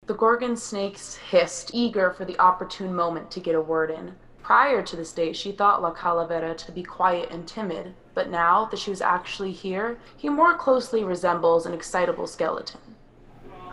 The Gorgon snakes hissed, eager for the opportune moment to get a word in. Prior to this date, she thought La Calavera to be quiet and timid, but now that she was actually here, he more closely resembles an excitable skeleton.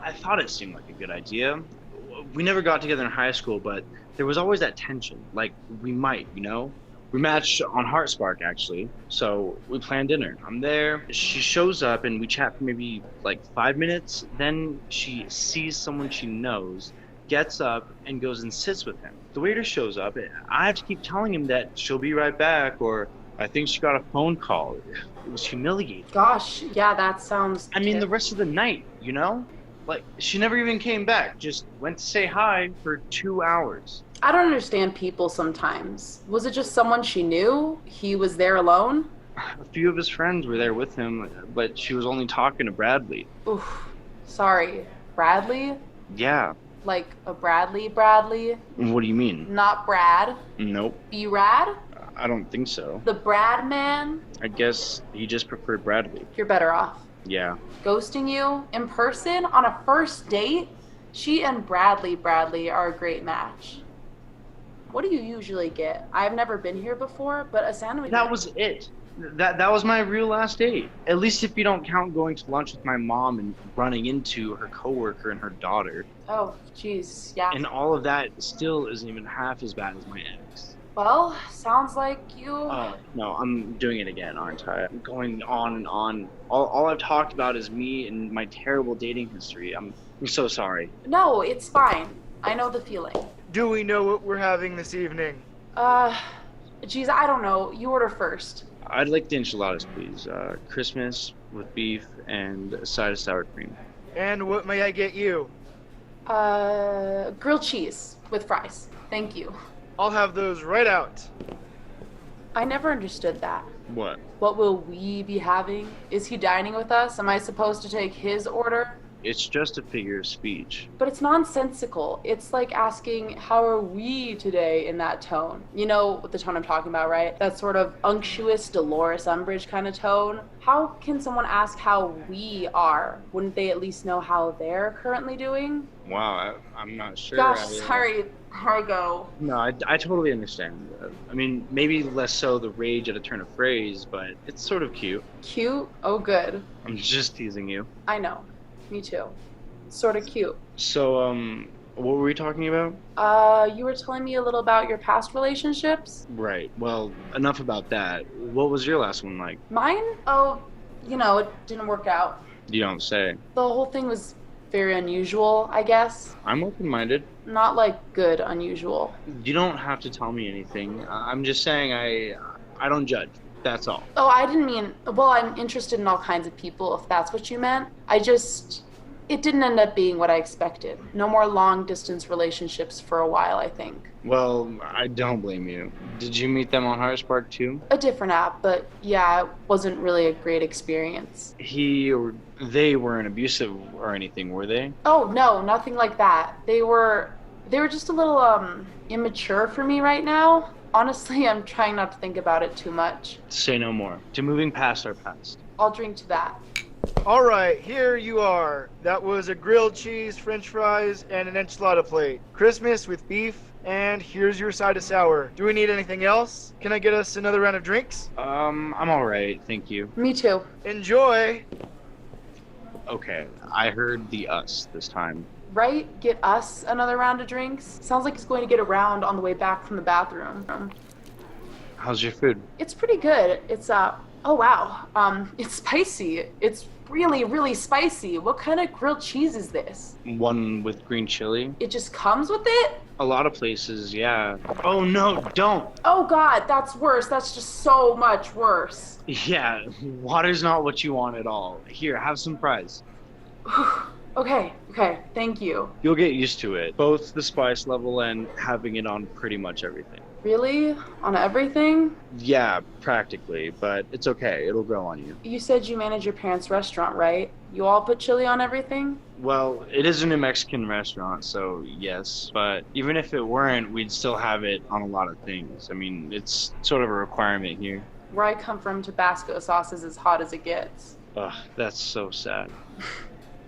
I thought it seemed like a good idea. We never got together in high school, but there was always that tension. Like, we might, you know? We matched on HeartSpark, actually. So we planned dinner. I'm there. She shows up, and we chat for maybe like 5 minutes. Then she sees someone she knows, gets up, and goes and sits with him. The waiter shows up. And I have to keep telling him that she'll be right back, or I think she got a phone call. It was humiliating. Gosh, yeah, that sounds. I mean, the rest of the night, you know? Like, she never even came back. Just went to say hi for 2 hours. I don't understand people sometimes. Was it just someone she knew? He was there alone? A few of his friends were there with him, but she was only talking to Bradley. Oof. Sorry. Bradley? Yeah. Like a Bradley? What do you mean? Not Brad? Nope. B-Rad? I don't think so. The Brad man? I guess he just preferred Bradley. You're better off. Yeah. Ghosting you in person on a first date? She and Bradley are a great match. What do you usually get? I've never been here before, but a sandwich. That was it. That was my real last date. At least if you don't count going to lunch with my mom and running into her coworker and her daughter. Oh, jeez, yeah. And all of that still isn't even half as bad as my ex. Well, sounds like you. Oh, no, I'm doing it again, aren't I? I'm going on and on. All I've talked about is me and my terrible dating history. I'm so sorry. No, it's fine. I know the feeling. Do we know what we're having this evening? Geez, I don't know. You order first. I'd like the enchiladas, please. Christmas with beef and a side of sour cream. And what may I get you? Grilled cheese with fries. Thank you. I'll have those right out. I never understood that. What? What will we be having? Is he dining with us? Am I supposed to take his order? It's just a figure of speech. But it's nonsensical. It's like asking, how are we today in that tone? You know what the tone I'm talking about, right? That sort of unctuous Dolores Umbridge kind of tone. How can someone ask how we are? Wouldn't they at least know how they're currently doing? Wow, I'm not sure. Gosh, sorry. Hargo. No, I totally understand. I mean, maybe less so the rage at a turn of phrase, but it's sort of cute. Cute? Oh, good. I'm just teasing you. I know. Me too. Sort of cute. So, what were we talking about? You were telling me a little about your past relationships? Right. Well, enough about that. What was your last one like? Mine? Oh, it didn't work out. You don't say. The whole thing was very unusual, I guess. I'm open-minded. Not like good unusual. You don't have to tell me anything. I'm just saying I don't judge. That's all. Oh, I didn't mean, well, I'm interested in all kinds of people, if that's what you meant. It didn't end up being what I expected. No more long-distance relationships for a while, I think. Well, I don't blame you. Did you meet them on HeartSpark too? A different app, but yeah, it wasn't really a great experience. He or they weren't abusive or anything, were they? Oh, no, nothing like that. They were just a little, immature for me right now. Honestly, I'm trying not to think about it too much. Say no more. To moving past our past. I'll drink to that. All right, here you are. That was a grilled cheese, french fries, and an enchilada plate. Christmas with beef, and here's your side of sour. Do we need anything else? Can I get us another round of drinks? I'm all right, thank you. Me too. Enjoy. Okay, I heard the us this time. Right? Get us another round of drinks? Sounds like he's going to get around on the way back from the bathroom. How's your food? It's pretty good. It's, oh wow. It's spicy. It's really, really spicy. What kind of grilled cheese is this? One with green chili? It just comes with it? A lot of places, yeah. Oh no, don't! Oh god, that's worse. That's just so much worse. Yeah, water's not what you want at all. Here, have some fries. Okay, thank you. You'll get used to it, both the spice level and having it on pretty much everything. Really? On everything? Yeah, practically, but it's okay. It'll grow on you. You said you manage your parents' restaurant, right? You all put chili on everything? Well, it is a New Mexican restaurant, so yes. But even if it weren't, we'd still have it on a lot of things. I mean, it's sort of a requirement here. Where I come from, Tabasco sauce is as hot as it gets. Ugh, that's so sad.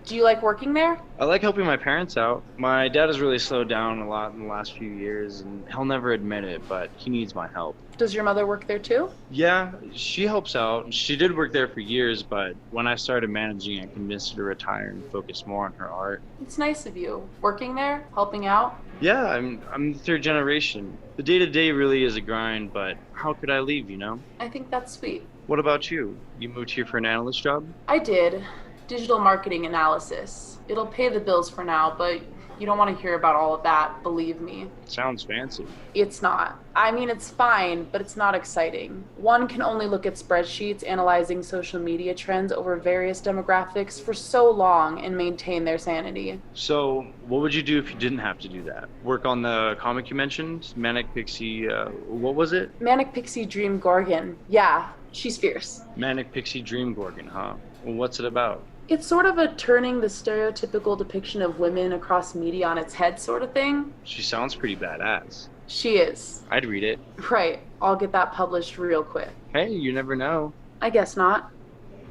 Do you like working there? I like helping my parents out. My dad has really slowed down a lot in the last few years, and he'll never admit it, but he needs my help. Does your mother work there too? Yeah, she helps out. She did work there for years, but when I started managing, I convinced her to retire and focus more on her art. It's nice of you. Working there, helping out. Yeah, I'm the third generation. The day-to-day really is a grind, but how could I leave, you know? I think that's sweet. What about you? You moved here for an analyst job? I did. Digital marketing analysis. It'll pay the bills for now, but you don't want to hear about all of that, believe me. Sounds fancy. It's not. I mean, it's fine, but it's not exciting. One can only look at spreadsheets analyzing social media trends over various demographics for so long and maintain their sanity. So, what would you do if you didn't have to do that? Work on the comic you mentioned? Manic Pixie, what was it? Manic Pixie Dream Gorgon. Yeah, she's fierce. Manic Pixie Dream Gorgon, huh? Well, what's it about? It's sort of a turning the stereotypical depiction of women across media on its head sort of thing. She sounds pretty badass. She is. I'd read it. Right. I'll get that published real quick. Hey, you never know. I guess not.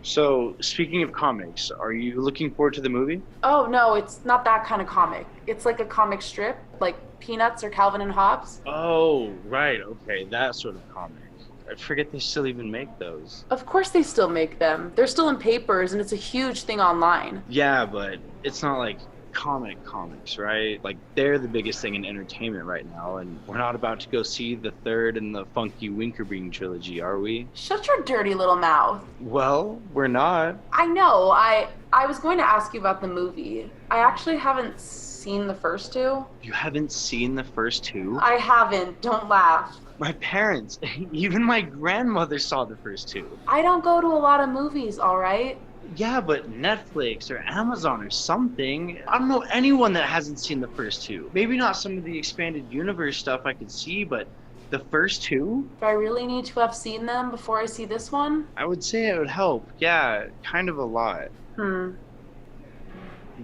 So, speaking of comics, are you looking forward to the movie? Oh, no, it's not that kind of comic. It's like a comic strip, like Peanuts or Calvin and Hobbes. Oh, right, okay, that sort of comic. I forget they still even make those. Of course they still make them. They're still in papers, and it's a huge thing online. Yeah, but it's not like comics, right? Like, they're the biggest thing in entertainment right now, and we're not about to go see the third in the Funky Winkerbean trilogy, are we? Shut your dirty little mouth. Well, we're not. I know. I was going to ask you about the movie. I actually haven't seen the first two. You haven't seen the first two? I haven't. Don't laugh. My parents, even my grandmother saw the first two. I don't go to a lot of movies, all right? Yeah, but Netflix or Amazon or something. I don't know anyone that hasn't seen the first two. Maybe not some of the expanded universe stuff I could see, but the first two? Do I really need to have seen them before I see this one? I would say it would help. Yeah, kind of a lot.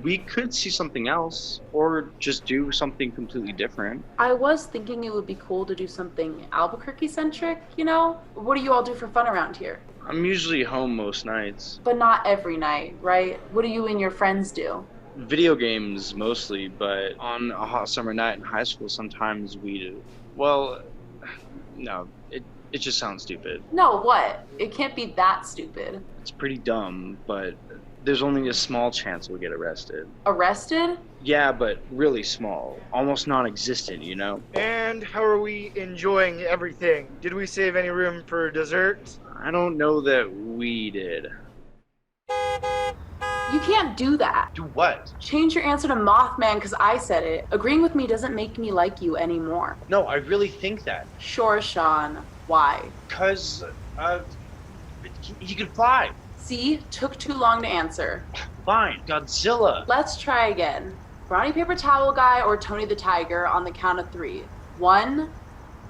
We could see something else, or just do something completely different. I was thinking it would be cool to do something Albuquerque-centric, you know? What do you all do for fun around here? I'm usually home most nights. But not every night, right? What do you and your friends do? Video games mostly, but on a hot summer night in high school, sometimes we do. Well, no, it just sounds stupid. No, what? It can't be that stupid. It's pretty dumb, but there's only a small chance we'll get arrested. Arrested? Yeah, but really small. Almost non-existent, you know? And how are we enjoying everything? Did we save any room for dessert? I don't know that we did. You can't do that. Do what? Change your answer to Mothman because I said it. Agreeing with me doesn't make me like you anymore. No, I really think that. Sure, Sean. Why? Because, he could fly. See? Took too long to answer. Fine, Godzilla. Let's try again. Brownie Paper Towel Guy or Tony the Tiger on the count of 3. 1,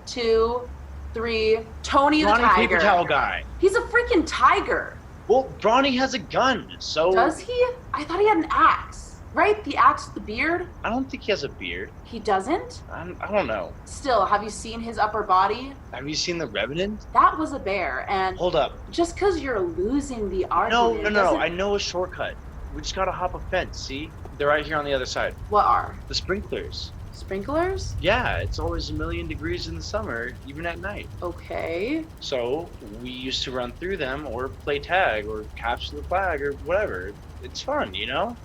2, 3. Tony the Tiger. Brownie Paper Towel Guy. He's a freaking tiger. Well, Brawny has a gun, so... Does he? I thought he had an axe. Right? The axe with the beard? I don't think he has a beard. He doesn't? I don't know. Still, have you seen his upper body? Have you seen The Revenant? That was a bear, and... Hold up. Just because you're losing the argument No. I know a shortcut. We just gotta hop a fence, see? They're right here on the other side. What are? The sprinklers. Sprinklers? Yeah, it's always a million degrees in the summer, even at night. Okay. So, we used to run through them, or play tag, or capture the flag, or whatever. It's fun, you know?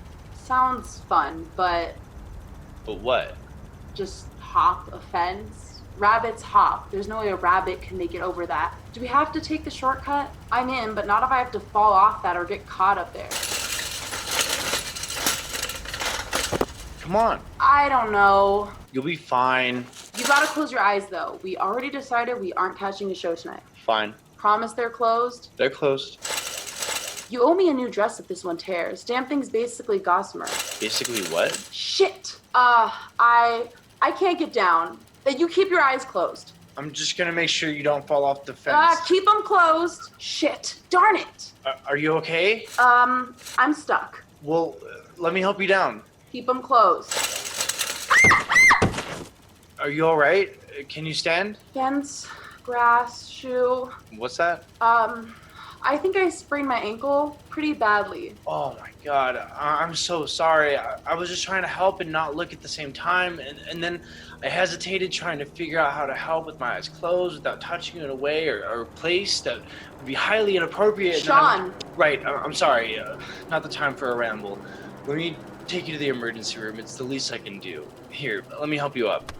Sounds fun, but But what? just hop a fence? Rabbits hop. There's no way a rabbit can make it over that. Do we have to take the shortcut? I'm in, but not if I have to fall off that or get caught up there. Come on. I don't know. You'll be fine. You gotta close your eyes, though. We already decided we aren't catching a show tonight. Fine. Promise they're closed? They're closed. You owe me a new dress if this one tears. Damn thing's basically gossamer. Basically what? Shit! I can't get down. You keep your eyes closed. I'm just gonna make sure you don't fall off the fence. Keep them closed. Shit. Darn it. Are you okay? I'm stuck. Well, let me help you down. Keep them closed. Are you alright? Can you stand? Fence, grass, shoe. What's that? I I think I sprained my ankle pretty badly. Oh my God, I'm so sorry. I was just trying to help and not look at the same time, and then I hesitated trying to figure out how to help with my eyes closed without touching you in a way or place that would be highly inappropriate. Sean! Right, I'm sorry. Not the time for a ramble. Let me take you to the emergency room. It's the least I can do. Here, let me help you up.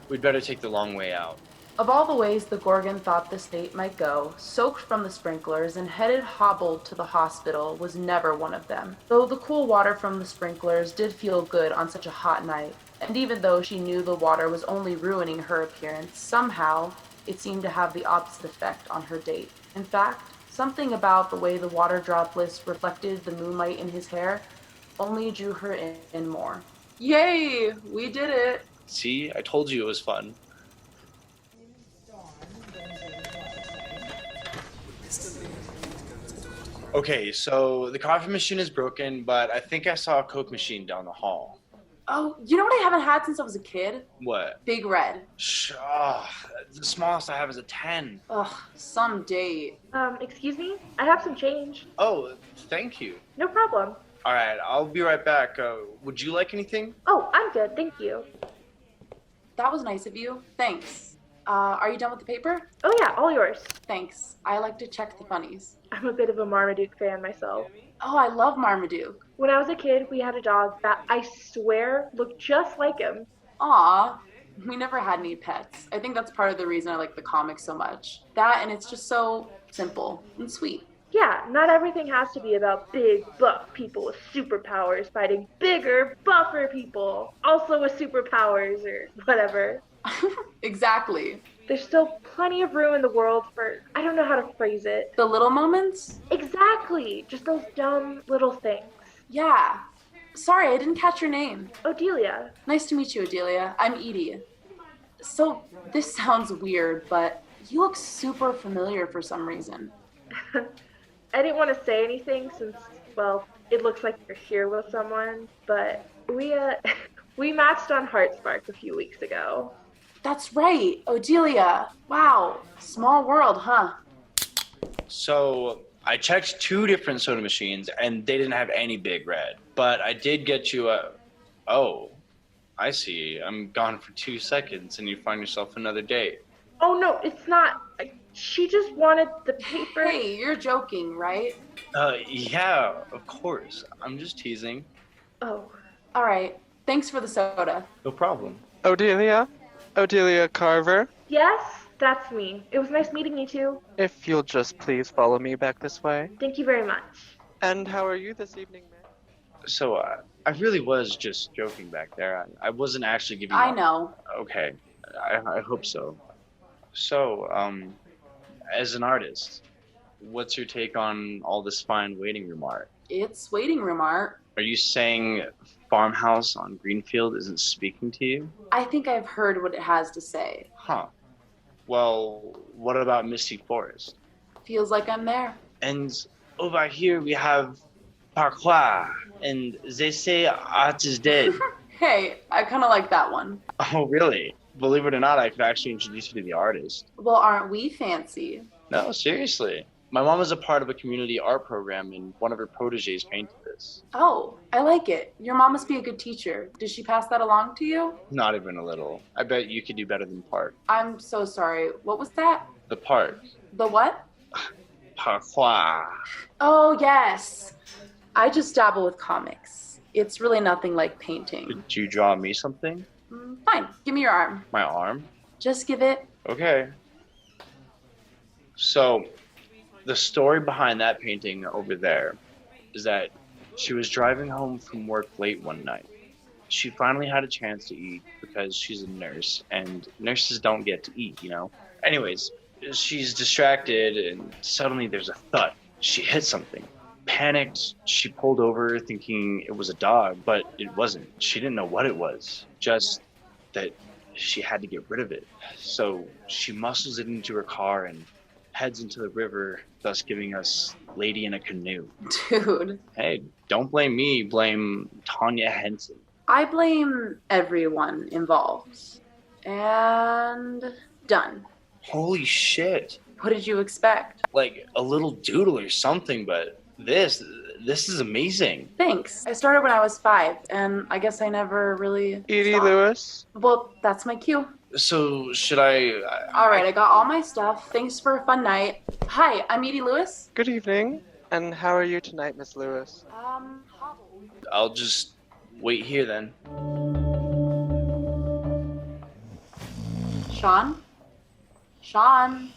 We'd better take the long way out. Of all the ways the Gorgon thought the state might go, soaked from the sprinklers and headed hobbled to the hospital was never one of them. Though the cool water from the sprinklers did feel good on such a hot night, and even though she knew the water was only ruining her appearance, somehow it seemed to have the opposite effect on her date. In fact, something about the way the water droplets reflected the moonlight in his hair only drew her in more. Yay! We did it! See, I told you it was fun. Okay, so the coffee machine is broken, but I think I saw a Coke machine down the hall. Oh, you know what I haven't had since I was a kid? What? Big Red. The smallest I have is a 10. Ugh, some date. Excuse me? I have some change. Oh, thank you. No problem. All right, I'll be right back. Would you like anything? Oh, I'm good, thank you. That was nice of you. Thanks. Are you done with the paper? Oh yeah, all yours. Thanks. I like to check the funnies. I'm a bit of a Marmaduke fan myself. Oh, I love Marmaduke. When I was a kid, we had a dog that I swear looked just like him. Aw, we never had any pets. I think that's part of the reason I like the comics so much. That and it's just so simple and sweet. Yeah, not everything has to be about big, buff people with superpowers fighting bigger, buffer people, also with superpowers or whatever. Exactly. There's still plenty of room in the world for, I don't know how to phrase it. The little moments? Exactly, just those dumb little things. Yeah. Sorry, I didn't catch your name. Odelia. Nice to meet you, Adelia. I'm Edie. So, this sounds weird, but you look super familiar for some reason. I didn't want to say anything since, well, it looks like you're here with someone, but we matched on HeartSpark a few weeks ago. That's right, Odelia. Wow, small world, huh? So I checked 2 different soda machines and they didn't have any Big Red, but I did get you a. Oh, I see. I'm gone for 2 seconds and you find yourself another date. Oh no, it's not. She just wanted the paper. Hey, you're joking, right? Yeah, of course. I'm just teasing. Oh. All right. Thanks for the soda. No problem. Odelia? Odelia Carver? Yes, that's me. It was nice meeting you too. If you'll just please follow me back this way. Thank you very much. And how are you this evening, ma'am? So I really was just joking back there. I wasn't actually giving. I know. Okay, I hope so. So, as an artist, what's your take on all this fine waiting room art? It's waiting room art. Are you saying Farmhouse on Greenfield isn't speaking to you? I think I've heard what it has to say. Huh. Well, what about Misty Forest? Feels like I'm there. And over here we have Parcours, and they say art is dead. Hey, I kind of like that one. Oh, really? Believe it or not, I could actually introduce you to the artist. Well, aren't we fancy? No, seriously. My mom is a part of a community art program, and one of her proteges painted this. Oh, I like it. Your mom must be a good teacher. Did she pass that along to you? Not even a little. I bet you could do better than Park. I'm so sorry. What was that? The Park. The what? Parcours. Oh, yes. I just dabble with comics. It's really nothing like painting. Could you draw me something? Fine. Give me your arm. My arm? Just give it. Okay. So, the story behind that painting over there is that she was driving home from work late one night. She finally had a chance to eat because she's a nurse, and nurses don't get to eat, you know? Anyways, she's distracted, and suddenly there's a thud. She hit something. Panicked, she pulled over thinking it was a dog, but it wasn't. She didn't know what it was, just that she had to get rid of it. So she muscles it into her car and heads into the river, thus giving us Lady in a Canoe. Dude. Hey, don't blame me, blame Tanya Henson. I blame everyone involved. And done. Holy shit. What did you expect? Like a little doodle or something, but this is amazing. Thanks. I started when I was 5, and I guess I never really Edie stopped. Lewis. Well, that's my cue. So should I? All right, I got all my stuff. Thanks for a fun night. Hi, I'm Edie Lewis. Good evening. And how are you tonight, Miss Lewis? I'll just wait here then. Sean? Sean?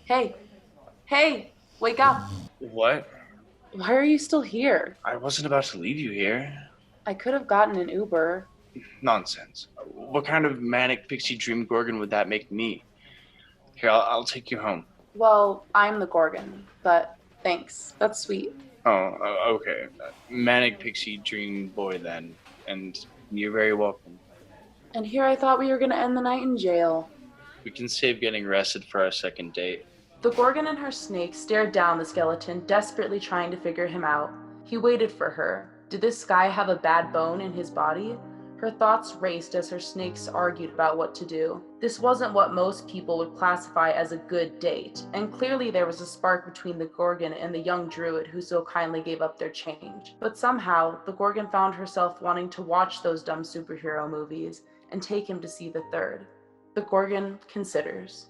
Hey. Hey, wake up. What? Why are you still here? I wasn't about to leave you here. I could have gotten an Uber. Nonsense. What kind of manic pixie dream Gorgon would that make me? Here, I'll take you home. Well, I'm the Gorgon, but thanks. That's sweet. Oh, okay. Manic pixie dream boy then. And you're very welcome. And here I thought we were gonna end the night in jail. We can save getting arrested for our second date. The Gorgon and her snake stared down the skeleton, desperately trying to figure him out. He waited for her. Did this guy have a bad bone in his body? Her thoughts raced as her snakes argued about what to do. This wasn't what most people would classify as a good date, and clearly there was a spark between the Gorgon and the young druid who so kindly gave up their change. But somehow, the Gorgon found herself wanting to watch those dumb superhero movies and take him to see the third. The Gorgon considers.